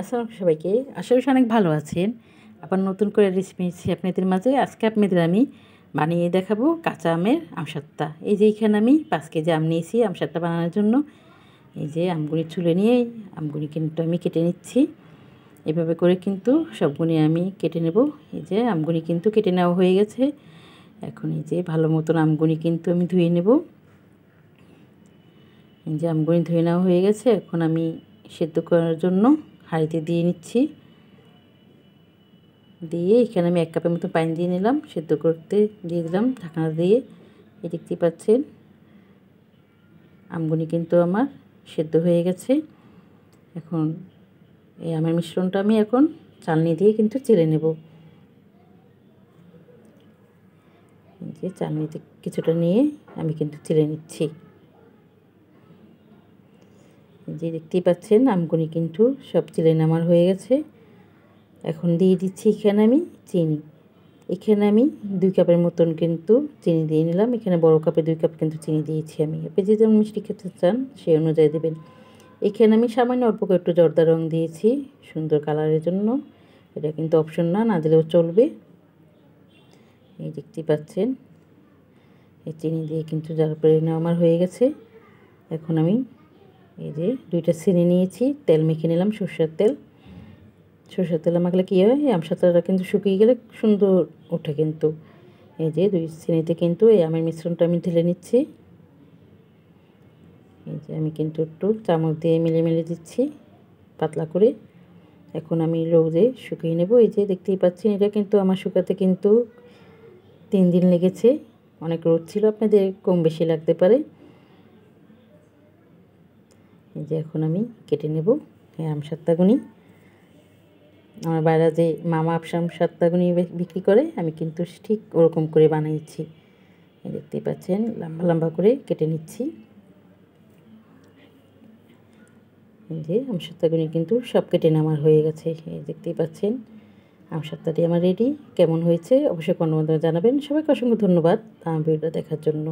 আসসালামু সবাইকে। আশা করি অনেক ভালো আছেন। আবার নতুন করে রেসিপি নিচ্ছি আপনাদের মাঝে। আজকে আপনাদের আমি বানিয়ে দেখাবো কাঁচা আমের আমসত্ত্বা। এই যে এখানে আমি 5 কেজি আম নিয়েছি আমসত্ত্বা বানানোর জন্য। এই যে আমগুলি ছুলে নিয়ে আমগুলি কিন্তু আমি কেটে নিচ্ছি। এভাবে করে কিন্তু সবগুলি আমি কেটে নেব। এই যে আমগুলি কিন্তু কেটে নেওয়া হয়ে গেছে। এখন এই যে ভালো মতন আমগুলি কিন্তু আমি ধুয়ে নেব। এই যে আমগুলি ধুয়ে নেওয়া হয়ে গেছে। এখন আমি সেদ্ধ করার জন্য হাঁড়িতে দিয়ে নিচ্ছি। দিয়ে এখানে আমি 1 কাপের মতো পানি দিয়ে নিলাম, সেদ্ধ করতে দিয়ে দিলাম ঢাকনা দিয়ে। এই দেখতে পাচ্ছেন আমগুলি কিন্তু আমার সেদ্ধ হয়ে গেছে। এখন এই আমের মিশ্রণটা আমি এখন চালনি দিয়ে কিন্তু চেলে নেব। যে চালনিতে কিছুটা নিয়ে আমি কিন্তু চেলে নিচ্ছি। যে দেখতেই পাচ্ছেন আমগুলি কিন্তু সব চেলে নেওয়ার হয়ে গেছে। এখন দিয়ে দিচ্ছি এখানে আমি চিনি। এখানে আমি 2 কাপের মতন কিন্তু চিনি দিয়ে নিলাম। এখানে বড় কাপে 2 কাপ কিন্তু চিনি দিয়েছি আমি। আপনি যে যেমন মিষ্টি খেতে চান সেই অনুযায়ী দেবেন। এখানে আমি সামান্য অল্প একটু জর্দা রং দিয়েছি সুন্দর কালারের জন্য। এটা কিন্তু অপশন না দিলেও চলবে। এই দেখতে পাচ্ছেন এই চিনি দিয়ে কিন্তু জাল করে নেওয়া আমার হয়ে গেছে। এখন আমি এই যে 2টা চিনি নিয়েছি, তেল মেখে নিলাম সরষের তেল। সরষের তেলে মাখলে কী হয়, আমসত্ত্বাটা কিন্তু শুকিয়ে গেলে সুন্দর ওঠে কিন্তু। এই যে 2 চিনিতে কিন্তু এই আমের মিশ্রণটা আমি ঢেলে নিচ্ছি। এই যে আমি কিন্তু একটু চামচ দিয়ে মিলে দিচ্ছি পাতলা করে। এখন আমি রোদে শুকিয়ে নেব। এই যে দেখতেই পাচ্ছেন এটা কিন্তু আমার শুকাতে কিন্তু 3 দিন লেগেছে। অনেক রোদ ছিল, আপনাদের কম বেশি লাগতে পারে। এই যে এখন আমি কেটে নেব এই আমসত্ত্বাগুনি। আমার বাইরে যে মামা আমসত্ত্বাগুনি বিক্রি করে, আমি কিন্তু ঠিক ওরকম করে বানিয়েছি। দেখতেই পাচ্ছেন লম্বা লম্বা করে কেটে নিচ্ছি। এই যে আমসত্ত্বাগুনি কিন্তু সব কেটে নেওয়া হয়ে গেছে। এই দেখতেই পাচ্ছেন আমসত্ত্বাটি আমার রেডি। কেমন হয়েছে অবশ্যই কমেন্ট জানাবেন। সবাইকে অসংখ্য ধন্যবাদ আমার ভিডিওটা দেখার জন্য।